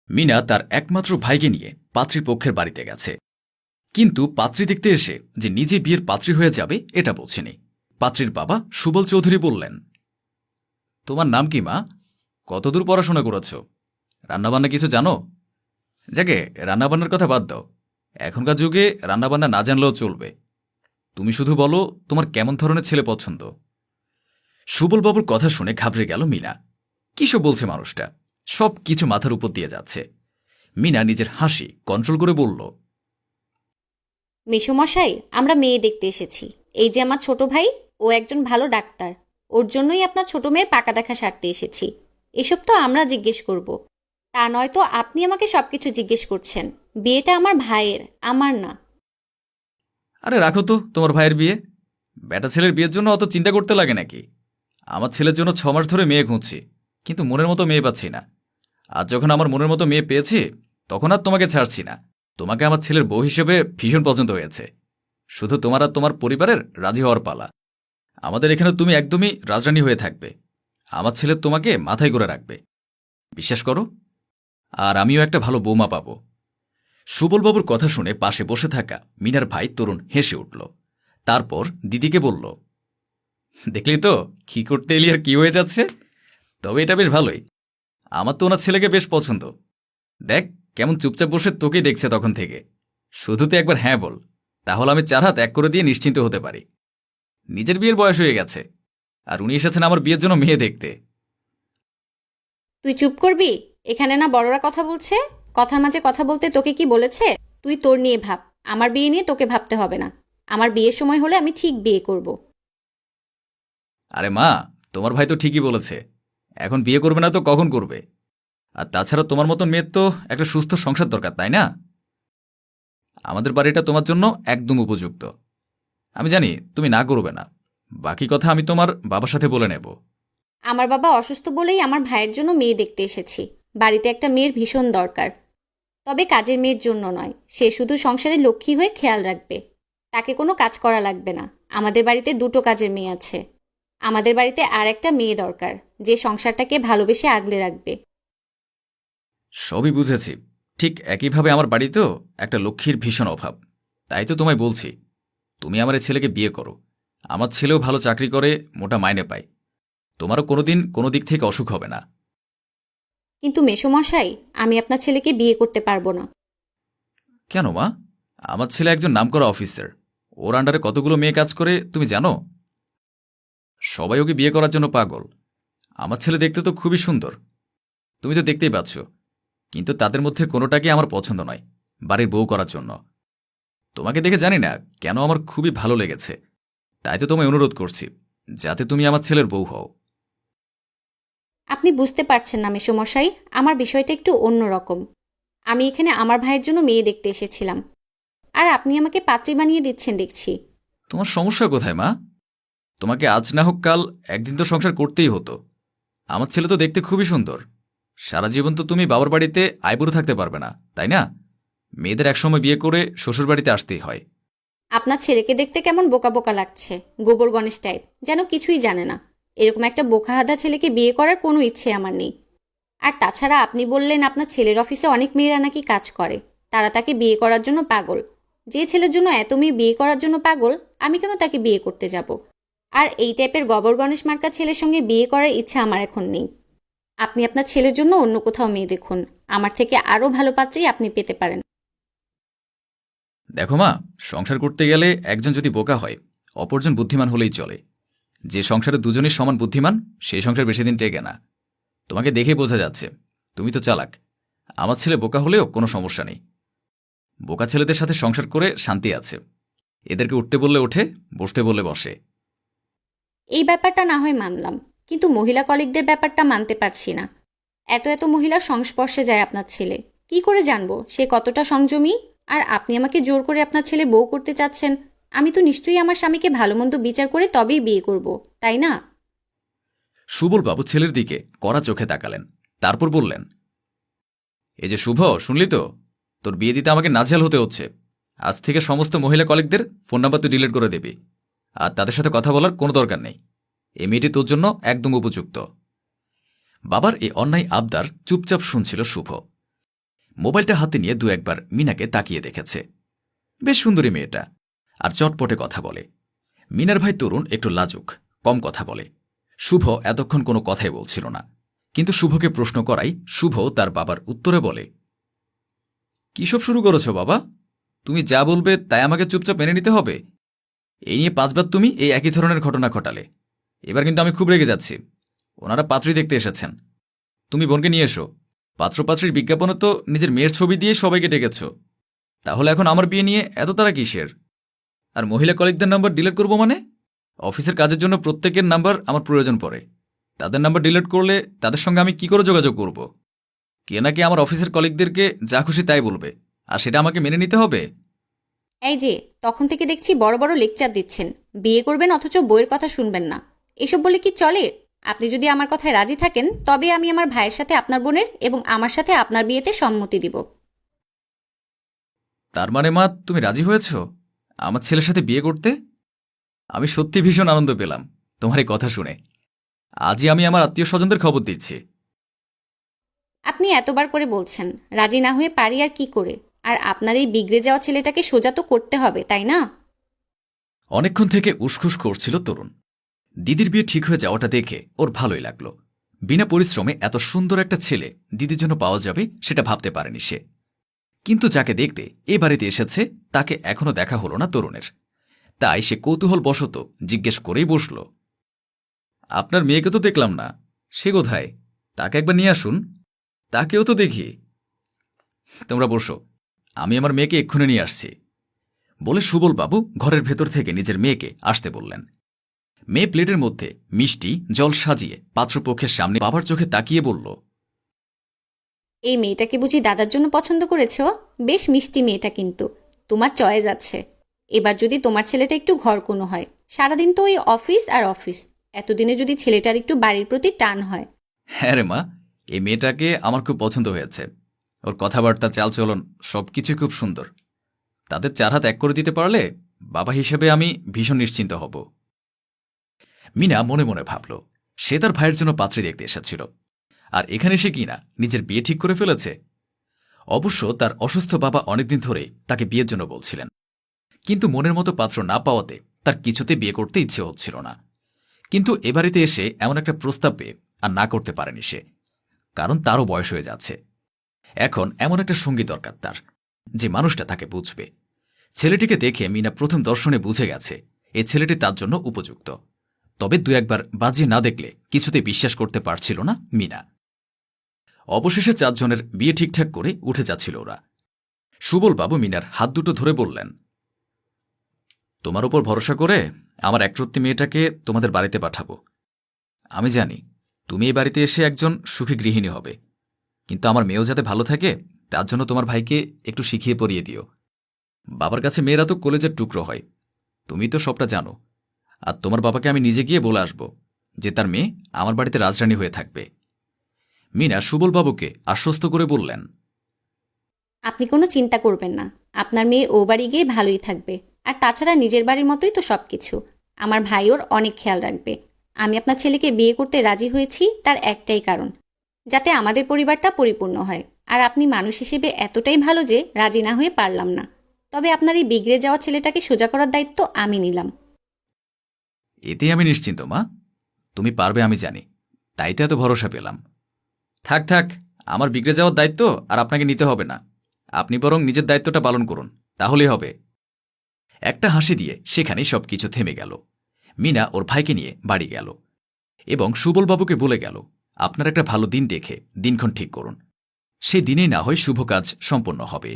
মিনা তার একমাত্র ভাইকে নিয়ে পাত্রীপক্ষের বাড়িতে গেছে, কিন্তু পাত্রী দেখতে এসে যে নিজে বিয়ের পাত্রী হয়ে যাবে এটা বোঝেনি। পাত্রীর বাবা সুবল চৌধুরী বললেন, তোমার নাম কি মা? কতদূর পড়াশোনা করেছ? রান্নাবান্না কিছু জানো? যাকে রান্নাবান্নার কথা বাদ দাও, এখনকার যুগে রান্নাবান্না না জানলেও চলবে। তুমি শুধু বলো তোমার কেমন ধরনের ছেলে পছন্দ। সুবলবাবুর কথা শুনে ঘাবড়ে গেল মিনা। কিসব বলছে মানুষটা, সব কিছু মাথার উপর দিয়ে যাচ্ছে। মিনা নিজের হাসি কন্ট্রোল করে বলল, মেসোমশাই, আমরা মেয়ে দেখতে এসেছি। এই যে আমার ছোট ভাই, ও একজন ভালো ডাক্তার। ওর জন্যই আপনার ছোট মেয়ের পাকা দেখা সারতে এসেছি। এসব তো আমরা জিজ্ঞেস করব, তা নয় তো আপনি আমাকে সবকিছু জিজ্ঞেস করছেন। বিয়েটা আমার ভাইয়ের, আমার না। আরে রাখো তো তোমার ভাইয়ের বিয়ে। বেটা ছেলের বিয়ের জন্য অত চিন্তা করতে লাগে নাকি? আমার ছেলের জন্য 6 মাস ধরে মেয়ে খুঁজছি, কিন্তু মনের মতো মেয়ে পাচ্ছি না। আজ যখন আমার মনের মতো মেয়ে পেয়েছি, তখন আর তোমাকে ছাড়ছি না। তোমাকে আমার ছেলের বউ হিসেবে ভীষণ পছন্দ হয়েছে। শুধু তোমার আর তোমার পরিবারের রাজি হওয়ার পালা। আমাদের এখানে তুমি একদমই রাজরানী হয়ে থাকবে। আমার ছেলে তোমাকে মাথায় করে রাখবে, বিশ্বাস করো। আর আমিও একটা ভালো বৌমা পাব। সুবলবাবুর কথা শুনে পাশে বসে থাকা মিনার ভাই তরুণ হেসে উঠল। তারপর দিদিকে বলল, দেখলি তো কি করতে এলি আর কি হয়ে যাচ্ছে। তবে এটা বেশ ভালোই। আমার তো ওনার ছেলেকে বেশ পছন্দ। দেখ কেমন চুপচাপ বসে তোকেই দেখছে তখন থেকে। শুধু তো একবার হ্যাঁ বল, তাহলে আমি 4 হাত এক করে দিয়ে নিশ্চিন্ত হতে পারি। নিজের বিয়ের বয়স হয়ে গেছে, আর উনি এসেছেন আমার বিয়ের জন্য মেয়ে দেখতে। তুই চুপ করবি? এখানে না বড়রা কথা বলছে। কথার মাঝে কথা বলতে তোকে কি বলেছে? তুই তোর নিয়ে ভাব, আমার বিয়ে নিয়ে তোকে ভাবতে হবে না। আমার বিয়ের সময় হলে আমি ঠিক বিয়ে করব। আরে মা, তোমার ভাই তো ঠিকই বলেছে। এখন বিয়ে করবে না তো কখন করবে? আর তাছাড়া তোমার মতন মেয়ের তো একটা সুস্থ সংসার দরকার, তাই না? আমাদের বাড়িটা তোমার জন্য একদম উপযুক্ত। আমি জানি তুমি না করবে না। বাকি কথা আমি তোমার বাবার সাথে বলে নেব। আমার বাবা অসুস্থ বলেই আমার ভাইয়ের জন্য মেয়ে দেখতে এসেছি। বাড়িতে একটা মেয়ের ভীষণ দরকার, তবে কাজের মেয়ের জন্য নয়। সে শুধু সংসারের লক্ষ্মী হয়ে খেয়াল রাখবে, তাকে কোনো কাজ করা লাগবে না। আমাদের বাড়িতে 2টো কাজের মেয়ে আছে। আমাদের বাড়িতে আর একটা মেয়ে দরকার, যে সংসারটাকে ভালোবেসে আগলে রাখবে। সবই বুঝেছি। ঠিক একইভাবে আমার বাড়িতেও একটা লক্ষ্মীর ভীষণ অভাব। তাই তো তোমায় বলছি, তুমি আমার এই ছেলেকে বিয়ে করো। আমার ছেলেও ভালো চাকরি করে, মোটা মাইনে পায়। তোমারও কোনোদিন কোনো দিক থেকে অসুখ হবে না। কিন্তু মেসোমশাই, আমি আপনার ছেলেকে বিয়ে করতে পারবো না। কেন মা? আমার ছেলে একজন নামকরা অফিসার। ওর আন্ডারে কতগুলো মেয়ে কাজ করে তুমি জানো? সবাই ওকে বিয়ে করার জন্য পাগল। আমার ছেলে দেখতে তো খুবই সুন্দর, তুমি তো দেখতেই পাচ্ছ। কিন্তু তাদের মধ্যে কোনোটাকে আমার পছন্দ নয় বাড়ির বউ করার জন্য। তোমাকে দেখে জানি না কেন আমার খুবই ভালো লেগেছে। তাই তো তোমায় অনুরোধ করছি, যাতে তুমি আমার ছেলের বউ হও। আপনি বুঝতে পারছেন না মেসোমশাই, আমার বিষয়টা একটু অন্যরকম। আমি এখানে আমার ভাইয়ের জন্য মেয়ে দেখতে এসেছিলাম, আর আপনি আমাকে পাত্রী বানিয়ে দিচ্ছেন দেখছি। তোমার সমস্যা কোথায় মা? তোমাকে আজ না হোক কাল একদিন তো সংসার করতেই হতো। আমার ছেলে তো দেখতে খুবই সুন্দর। সারা জীবন তো তুমি বাবার বাড়িতে আইবুড়ো থাকতে পারবে না, তাই না? মেয়েদের একসময় বিয়ে করে শ্বশুর বাড়িতে আসতেই হয়। আপনার ছেলেকে দেখতে কেমন বোকা বোকা লাগছে, গোবর গণেশ টাইপ, যেন কিছুই জানে না। এরকম একটা বোকাহাদা ছেলেকে বিয়ে করার কোনো ইচ্ছে আমার নেই। আর তাছাড়া আপনি বললেন আপনার ছেলের অফিসে অনেক মেয়েরা নাকি কাজ করে, তারা তাকে বিয়ে করার জন্য পাগল। যে ছেলের জন্য এত মেয়ে বিয়ে করার জন্য পাগল, আমি কেন তাকে বিয়ে করতে যাব? আর এই টাইপের গোবর গণেশ মার্কা ছেলের সঙ্গে বিয়ে করার ইচ্ছা আমার এখন নেই। আপনি আপনার ছেলের জন্য অন্য কোথাও মেয়ে দেখুন। আমার থেকে আরও ভালো পাত্রী আপনি পেতে পারেন। দেখো মা, সংসার করতে গেলে একজন যদি বোকা হয়, অপরজন বুদ্ধিমান হলেই চলে। যে সংসারে দুজনই সমান বুদ্ধিমান, সেই সংসার বেশি দিন টেকে না। তোমাকে দেখেই বোঝা যাচ্ছে তুমি তো চালাক। আমার ছেলে বোকা হলেও কোনো সমস্যা নেই। বোকা ছেলেদের সাথে সংসার করে শান্তি আছে। এদেরকে উঠতে বললে ওঠে, বসতে বললে বসে। এই ব্যাপারটা না হয় মানলাম, কিন্তু মহিলা কলিগদের ব্যাপারটা মানতে পারছি না। এত এত মহিলার সংস্পর্শে যায় আপনার ছেলে, কি করে জানবো সে কতটা সংযমী? আর আপনি আমাকে জোর করে আপনার ছেলে বউ করতে চাচ্ছেন। আমি তো নিশ্চয়ই আমার স্বামীকে ভালো মন্দ বিচার করে তবেই বিয়ে করব, তাই না? সুবলবাবু ছেলের দিকে কড়া চোখে তাকালেন। তারপর বললেন, এই যে শুভ, শুনলি তো? তোর বিয়ে দিতে আমাকে নাজেহাল হতে হচ্ছে। আজ থেকে সমস্ত মহিলা কলিগদের ফোন নাম্বার তুই ডিলিট করে দিবি। আর তাদের সাথে কথা বলার কোনো দরকার নেই। এই মেয়েটি তোর জন্য একদম উপযুক্ত। বাবার এই অন্যায় আবদার চুপচাপ শুনছিল শুভ। মোবাইলটা হাতে নিয়ে দু একবার মিনাকে তাকিয়ে দেখেছে। বেশ সুন্দরী মেয়েটা, আর চটপটে কথা বলে। মিনার ভাই তরুণ একটু লাজুক, কম কথা বলে। শুভ এতক্ষণ কোনো কথাই বলছিল না, কিন্তু শুভকে প্রশ্ন করাই শুভ তার বাবার উত্তরে বলে, কিসব শুরু করেছ বাবা? তুমি যা বলবে তাই আমাকে চুপচাপ মেনে নিতে হবে? এই নিয়ে 5 বার তুমি এই একই ধরনের ঘটনা ঘটালে। এবার কিন্তু আমি খুব রেগে যাচ্ছি। ওনারা পাত্রী দেখতে এসেছেন, তুমি বোনকে নিয়ে এসো। পাত্রপাত্রীর বিজ্ঞাপনে তো নিজের মেয়ের ছবি দিয়ে সবাইকে ডেকেছ, তাহলে এখন আমার বিয়ে নিয়ে এত তারা কিসের? আর মহিলা কলিগদের নাম্বার ডিলিট করবো মানে? অফিসের কাজের জন্য প্রত্যেকের নাম্বার আমার প্রয়োজন পড়ে। তাদের নাম্বার ডিলিট করলে তাদের সঙ্গে আমি কি করে যোগাযোগ করব? কে নাকি আমার অফিসের কলিগদেরকে যা খুশি তাই বলবে, আর সেটা আমাকে মেনে নিতে হবে? এই যে, তখন থেকে দেখছি বড় বড় লেকচার দিচ্ছেন, বিয়ে করবেন অথচ বইয়ের কথা শুনবেন না। এসব বলে কি চলে? আপনি যদি আমার কথায় রাজি থাকেন তবে আমি আমার ভাইয়ের সাথে আপনার বোনের এবং আমার সাথে আপনার বিয়েতে সম্মতি দিব। তার মানে মা, তুমি রাজি হয়েছ আমার ছেলের সাথে বিয়ে করতে? আমি সত্যি ভীষণ আনন্দ পেলাম তোমার এই কথা শুনে। আজই আমি আমার আত্মীয় স্বজনদের খবর দিচ্ছি। আপনি এতবার করে বলছেন, রাজি না হয়ে পারি আর কি করে? আর আপনার এই বিগড়ে যাওয়া ছেলেটাকে সোজা তো করতে হবে, তাই না? অনেকক্ষণ থেকে উসখুস করছিল তরুণ। দিদির বিয়ে ঠিক হয়ে যাওয়াটা দেখে ওর ভালোই লাগলো। বিনা পরিশ্রমে এত সুন্দর একটা ছেলে দিদির জন্য পাওয়া যাবে সেটা ভাবতে পারেনি সে। কিন্তু যাকে দেখতে এ বাড়িতে এসেছে তাকে এখনো দেখা হলো না তরুণের। তাই সে কৌতূহলবশত জিজ্ঞেস করেই বসল, আপনার মেয়েকে তো দেখলাম না, সে কোথায়? তাকে একবার নিয়ে আসুন, তাকেও তো দেখি। তোমরা বসো, আমি আমার মেয়েকে এক্ষুনি নিয়ে আসছি বলে সুবলবাবু ঘরের ভেতর থেকে নিজের মেয়েকে আসতে বললেন। মেয়ে প্লেটের মধ্যে মিষ্টি জল সাজিয়ে পাত্রপক্ষের সামনে বাবার চোখে তাকিয়ে বলল, এই মেয়েটাকে বুঝি দাদার জন্য পছন্দ করেছো? বেশ মিষ্টি মেয়েটা, কিন্তু তোমার চয়েস আছে। এবার যদি তোমার ছেলেটা একটু ঘর কোনো হয়, সারাদিন তো ওই অফিস আর অফিস, এতদিনে যদি ছেলেটার একটু বাড়ির প্রতি টান হয়। হ্যাঁ রে মা, এই মেয়েটাকে আমার খুব পছন্দ হয়েছে। ওর কথাবার্তা, চালচলন সবকিছুই খুব সুন্দর। তাদের 4 হাত এক করে দিতে পারলে বাবা হিসেবে আমি ভীষণ নিশ্চিন্ত হব। মিনা মনে মনে ভাবল, সে তার ভাইয়ের জন্য পাত্রী দেখতে এসেছিল, আর এখানে সে কিনা নিজের বিয়ে ঠিক করে ফেলেছে। অবশ্য তার অসুস্থ বাবা অনেকদিন ধরেই তাকে বিয়ের জন্য বলছিলেন, কিন্তু মনের মতো পাত্র না পাওয়াতে তার কিছুতে বিয়ে করতে ইচ্ছে হচ্ছিল না। কিন্তু এবারেতে এসে এমন একটা প্রস্তাব পেয়ে আর না করতে পারেনি সে, কারণ তারও বয়স হয়ে যাচ্ছে। এখন এমন একটা সঙ্গী দরকার তার, যে মানুষটা তাকে বুঝবে। ছেলেটিকে দেখে মিনা প্রথম দর্শনে বুঝে গেছে এ ছেলেটি তার জন্য উপযুক্ত। তবে 2-1 বার বাজিয়ে না দেখলে কিছুতে বিশ্বাস করতে পারছিল না মিনা। অবশেষে 4 জনের বিয়ে ঠিকঠাক করে উঠে যাচ্ছিল ওরা। সুবলবাবু মিনার হাত দুটো ধরে বললেন, তোমার উপর ভরসা করে আমার একরত্তি মেয়েটাকে তোমাদের বাড়িতে পাঠাবো। আমি জানি তুমি এই বাড়িতে এসে একজন সুখী গৃহিণী হবে, কিন্তু আমার মেয়েও যাতে ভালো থাকে তার জন্য তোমার ভাইকে একটু শিখিয়ে পড়িয়ে দিও। বাবার কাছে মেয়েরা তো কলেজের টুকরো হয়, তুমি তো সবটা জানো। আর তোমার বাবাকে আমি নিজে গিয়ে বলে আসব যে তার মেয়ে আমার বাড়িতে রাজরানী হয়ে থাকবে। মিনা সুবলবাবুকে আশ্বস্ত করে বললেন, আপনি কোনো চিন্তা করবেন না, আপনার মেয়ে ও বাড়ি গিয়ে ভালোই থাকবে। আর তাছাড়া নিজের বাড়ির মতোই তো সব কিছু। আমার ভাই ওর অনেক খেয়াল রাখবে। আমি আপনার ছেলেকে বিয়ে করতে রাজি হয়েছি তার একটাই কারণ, যাতে আমাদের পরিবারটা পরিপূর্ণ হয়। আর আপনি মানুষ হিসেবে এতটাই ভালো যে রাজি না হয়ে পারলাম না। তবে আপনার এই বিগড়ে যাওয়া ছেলেটাকে সোজা করার দায়িত্ব আমি নিলাম। এতেই আমি নিশ্চিন্ত মা, তুমি পারবে আমি জানি, তাই তো এত ভরসা পেলাম। থাক থাক, আমার বিগড়ে যাওয়ার দায়িত্ব আর আপনাকে নিতে হবে না। আপনি বরং নিজের দায়িত্বটা পালন করুন, তাহলেই হবে। একটা হাসি দিয়ে সেখানেই সবকিছু থেমে গেল। মিনা ওর ভাইকে নিয়ে বাড়ি গেল এবং সুবলবাবুকে বলে গেল, আপনার একটা ভালো দিন দেখে দিনক্ষণ ঠিক করুন, সেই দিনেই না হয় শুভ কাজ সম্পন্ন হবে।